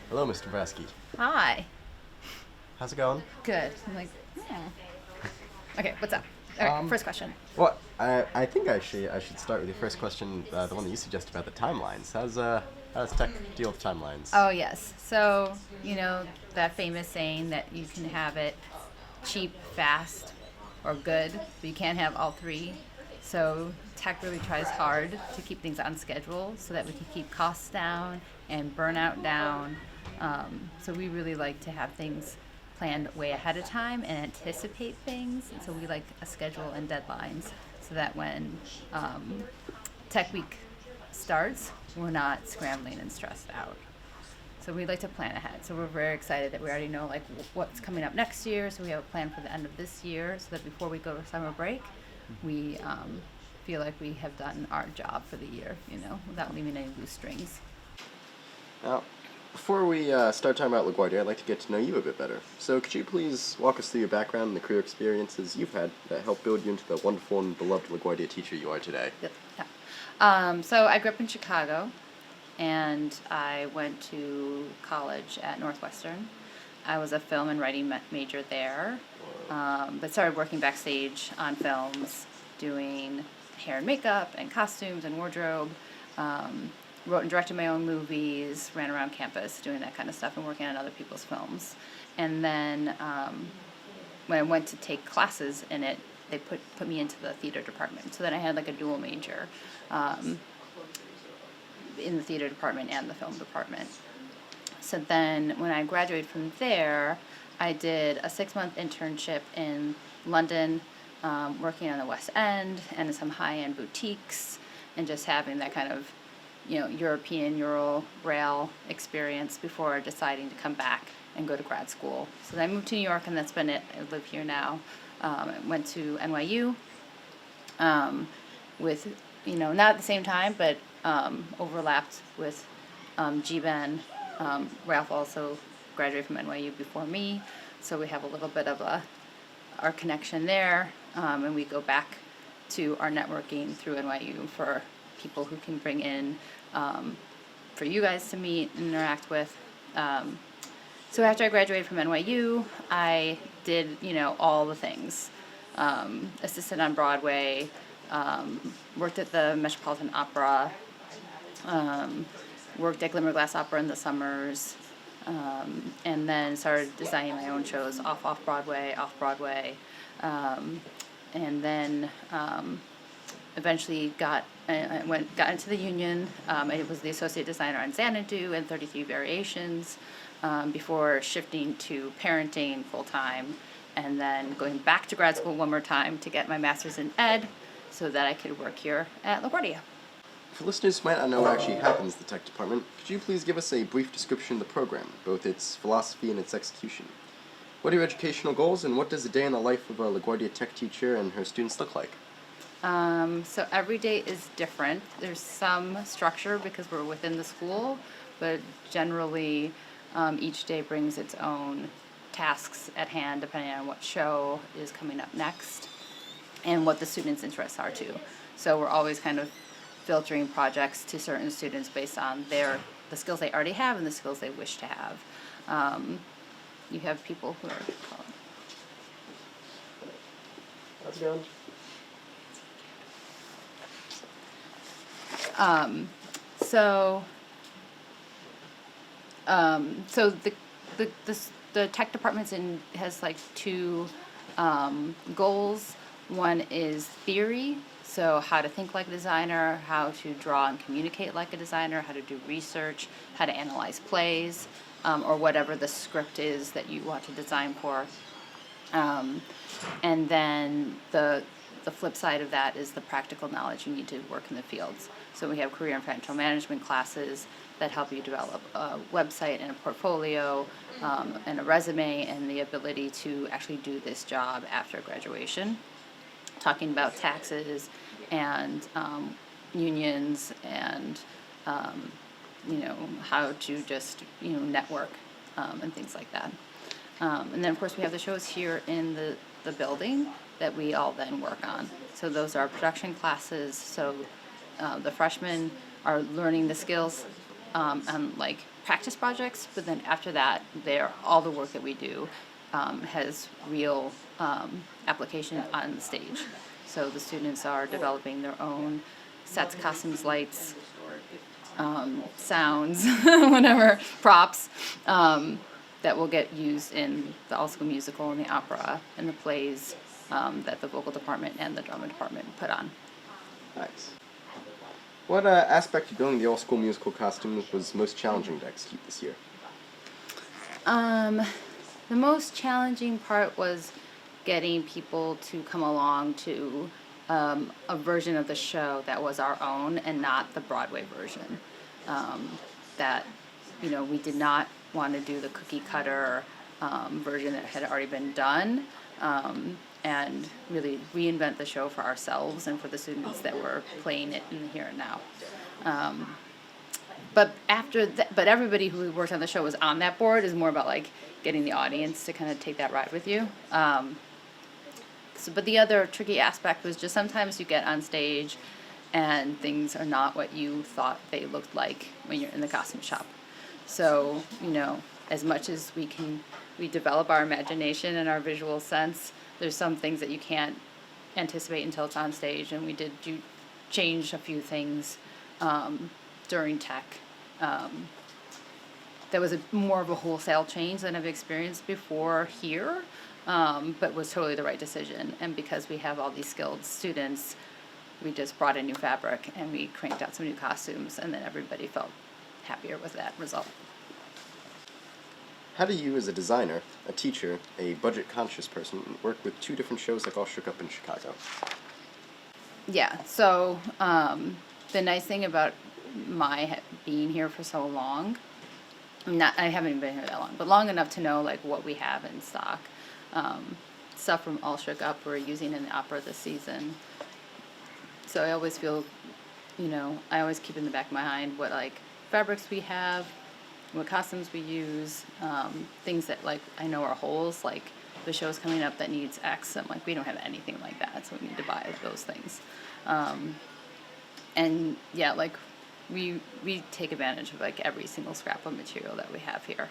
Hello, Mr. Dombrowski. Hi. How's it going? Good. I'm like, okay, what's up? All right, Um, first question. well, I think I should start with your first question, the one that you suggested about the timelines. How's tech deal with timelines? Oh, yes. So, that famous saying that you can have it cheap, fast, or good, but you can't have all three. So, tech really tries hard to keep things on schedule so that we can keep costs down and burnout down. So, we really like to have things planned way ahead of time and anticipate things. And so, we like a schedule and deadlines so that when Tech Week starts, we're not scrambling and stressed out. So we like to plan ahead. So we're very excited that we already know like what's coming up next year. So we have a plan for the end of this year, so that before we go to summer break, we feel like we have done our job for the year. Without leaving any loose strings. Now, before we start talking about Laguardia, I'd like to get to know you a bit better. So could you please walk us through your background and the career experiences you've had that helped build you into the wonderful and beloved Laguardia teacher you are today? Yep. Yeah. So I grew up in Chicago, and I went to college at Northwestern. I was a film and writing major there, but started working backstage on films, doing hair and makeup and costumes and wardrobe. Wrote and directed my own movies, ran around campus doing that kind of stuff and working on other people's films. And then when I went to take classes in it, they put me into the theater department. So then I had like a dual major in the theater department and the film department. So then when I graduated from there, I did a 6-month internship in London, working on the West End and in some high-end boutiques, and just having that kind of European Euro rail experience before deciding to come back and go to grad school. So then I moved to New York, and that's been it. I live here now. I went to NYU with, not at the same time, but overlapped with G-Ben. Ralph also graduated from NYU before me, so we have a little bit of our connection there, and we go back to our networking through NYU for people who can bring in for you guys to meet and interact with. So after I graduated from NYU, I did, all the things. Assisted on Broadway, worked at the Metropolitan Opera, worked at Glimmerglass Opera in the summers, and then started designing my own shows off-Broadway, and then eventually got into the union. I was the associate designer on Xanadu and 33 Variations, before shifting to parenting full-time, and then going back to grad school one more time to get my master's in ed so that I could work here at LaGuardia. For listeners who might not know what actually happens in the tech department, could you please give us a brief description of the program, both its philosophy and its execution? What are your educational goals, and what does a day in the life of a LaGuardia tech teacher and her students look like? So every day is different. There's some structure because we're within the school, but generally each day brings its own tasks at hand depending on what show is coming up next and what the students' interests are too. So we're always kind of filtering projects to certain students based on the skills they already have and the skills they wish to have. You have people who are calling. How's it going? So the tech department's has like two goals. One is theory, so how to think like a designer, how to draw and communicate like a designer, how to do research, how to analyze plays, or whatever the script is that you want to design for. And then the flip side of that is the practical knowledge you need to work in the fields. So we have career and financial management classes that help you develop a website and a portfolio, and a resume, and the ability to actually do this job after graduation. Talking about taxes and unions and how to just network and things like that. And then of course we have the shows here in the building that we all then work on. So those are production classes. So the freshmen are learning the skills on like practice projects, but then after that, all the work that we do has real application on the stage. So the students are developing their own sets, costumes, lights, sounds, whatever, props, that will get used in the all school musical and the opera and the plays that the vocal department and the drama department put on. Nice. What aspect of building the all school musical costumes was most challenging to execute this year? The most challenging part was getting people to come along to a version of the show that was our own and not the Broadway version. That, we did not want to do the cookie cutter version that had already been done, and really reinvent the show for ourselves and for the students that were playing it in the here and now. But but everybody who worked on the show was on that board. Is more about like getting the audience to kind of take that ride with you. But the other tricky aspect was just sometimes you get on stage and things are not what you thought they looked like when you're in the costume shop. So, as much as we develop our imagination and our visual sense, there's some things that you can't anticipate until it's on stage, and we did change a few things during tech. That was more of a wholesale change than I've experienced before here, but was totally the right decision. And because we have all these skilled students, we just brought in new fabric and we cranked out some new costumes, and then everybody felt happier with that result. How do you, as a designer, a teacher, a budget-conscious person, work with two different shows like All Shook Up in Chicago? Yeah, so the nice thing about my being here for so long, I haven't even been here that long, but long enough to know like what we have in stock. Stuff from All Shook Up we're using in the opera this season. So I always feel, I always keep in the back of my mind what like fabrics we have, what costumes we use, things that like I know are holes, like the show's coming up that needs X. I'm like, we don't have anything like that, so we need to buy those things. And yeah, like we take advantage of like every single scrap of material that we have here.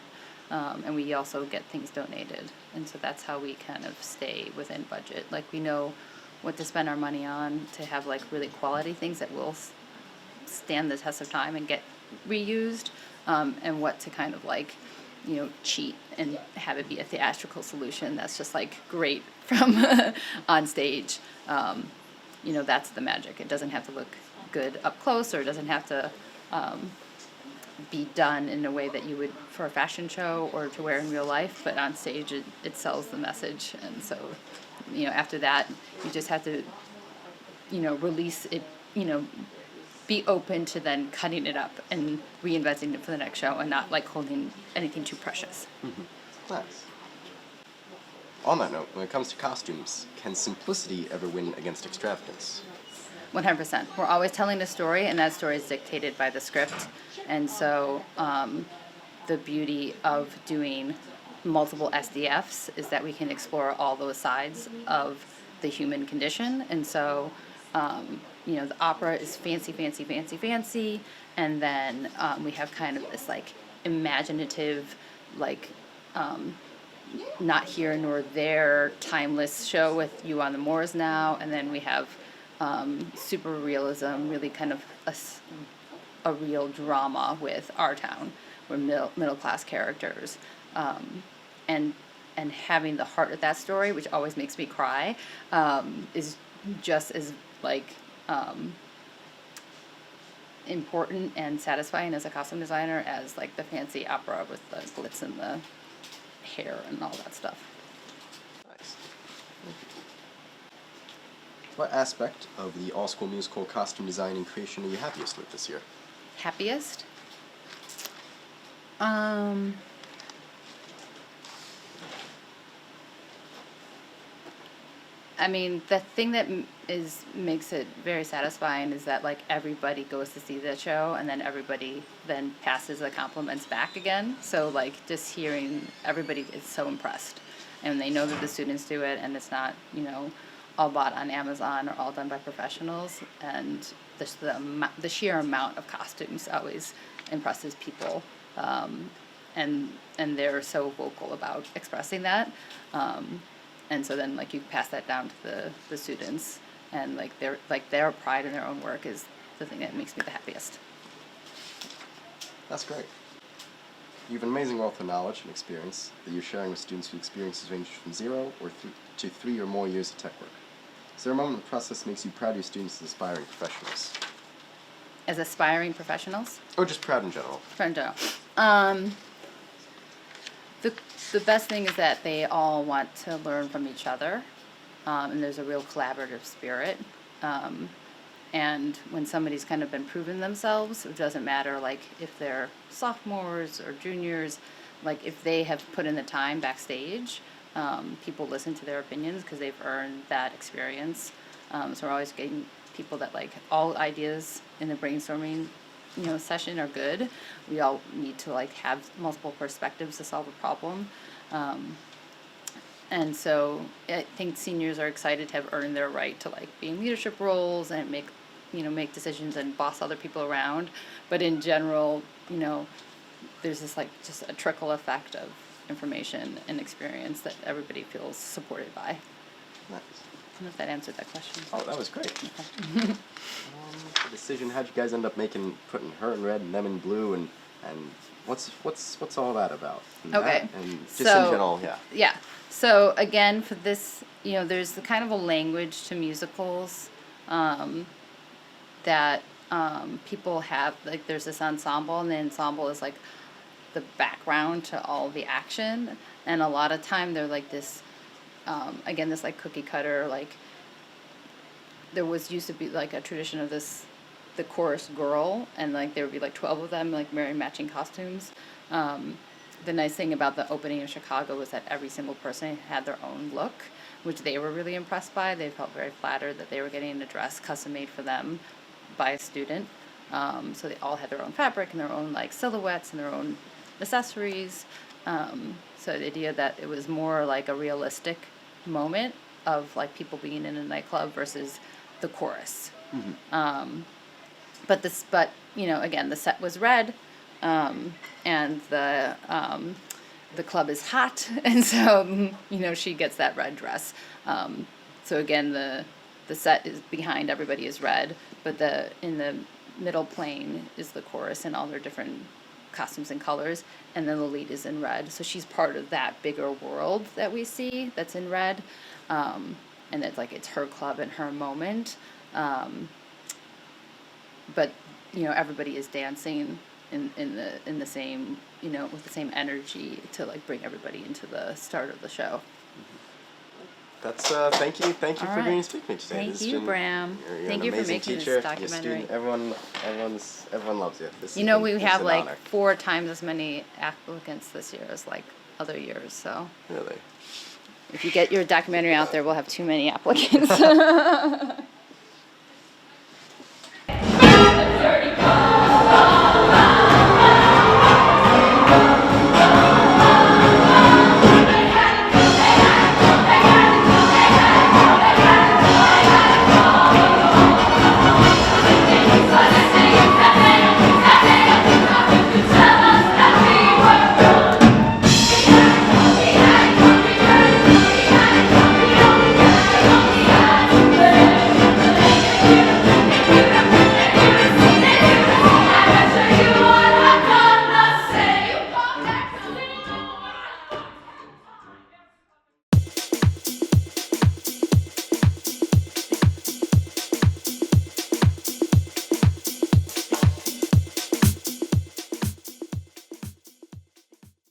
And we also get things donated, and so that's how we kind of stay within budget. Like we know what to spend our money on to have like really quality things that will stand the test of time and get reused, and what to kind of like, cheat and have it be a theatrical solution that's just like great from on stage. That's the magic. It doesn't have to look good up close, or it doesn't have to be done in a way that you would for a fashion show or to wear in real life, but on stage it sells the message. And so, after that, you just have to, release it, be open to then cutting it up and reinventing it for the next show, and not like holding anything too precious. Mm-hmm. Nice. On that note, when it comes to costumes, can simplicity ever win against extravagance? 100%. We're always telling a story, and that story is dictated by the script. And so the beauty of doing multiple SDFs is that we can explore all those sides of the human condition. And so, the opera is fancy, fancy, fancy, fancy. And then we have kind of this like imaginative, like not here nor there, timeless show with You on the Moors now. And then we have super realism, really kind of a real drama with Our Town. We're middle class characters, and having the heart of that story, which always makes me cry, is just as like important and satisfying as a costume designer as like the fancy opera with the glitz and the hair and all that stuff. Nice. What aspect of the all-school musical costume design and creation are you happiest with this year? Happiest? I mean, the thing that makes it very satisfying is that like everybody goes to see the show, and then everybody then passes the compliments back again. So like just hearing everybody is so impressed, and they know that the students do it, and it's not all bought on Amazon or all done by professionals. And the sheer amount of costumes always impresses people. and they're so vocal about expressing that, and so then like you pass that down to the students, and like their pride in their own work is the thing that makes me the happiest. That's great. You have an amazing wealth of knowledge and experience that you're sharing with students whose experiences range from 0 to 3 or more years of tech work. Is there a moment in the process makes you proud of your students as aspiring professionals? As aspiring professionals? Or just proud in general? In general. The best thing is that they all want to learn from each other, and there's a real collaborative spirit. And when somebody's kind of been proven themselves, it doesn't matter like if they're sophomores or juniors, like if they have put in the time backstage, people listen to their opinions because they've earned that experience. So we're always getting people that like all ideas in the brainstorming, session are good. We all need to like have multiple perspectives to solve a problem. And so I think seniors are excited to have earned their right to like be in leadership roles and make decisions and boss other people around. But in general, there's this like just a trickle effect of information and experience that everybody feels supported by. Nice. I don't know if that answered that question. Oh, that was great. The decision, how'd you guys end up putting her in red and them in blue, and what's all that about? Okay. And just So, in general, yeah. Yeah. So again, for this, there's the kind of a language to musicals that people have. Like there's this ensemble, and the ensemble is like the background to all the action. And a lot of time they're like this, again, this like cookie cutter, like there used to be like a tradition of the chorus girl, and like there would be like 12 of them like wearing matching costumes. The nice thing about the opening of Chicago was that every single person had their own look, which they were really impressed by. They felt very flattered that they were getting a dress custom made for them by a student. So they all had their own fabric and their own like silhouettes and their own accessories. So the idea that it was more like a realistic moment of like people being in a nightclub versus the chorus. Mm-hmm. But again, the set was red, and the club is hot, and so she gets that red dress. So again, the set is behind everybody is red, but in the middle plane is the chorus and all their different costumes and colors, and then the lead is in red. So she's part of that bigger world that we see that's in red, and it's her club and her moment. But everybody is dancing in the same with the same energy to like bring everybody into the start of the show. That's thank you for All right. being speaking with me today. Thank you, Bram. You're Thank an you for amazing making teacher. this Your documentary. student, everyone loves you. This We is have an like honor. 4 times as many applicants this year as like other years. So Really. if you get your documentary out there, we'll have too many applicants.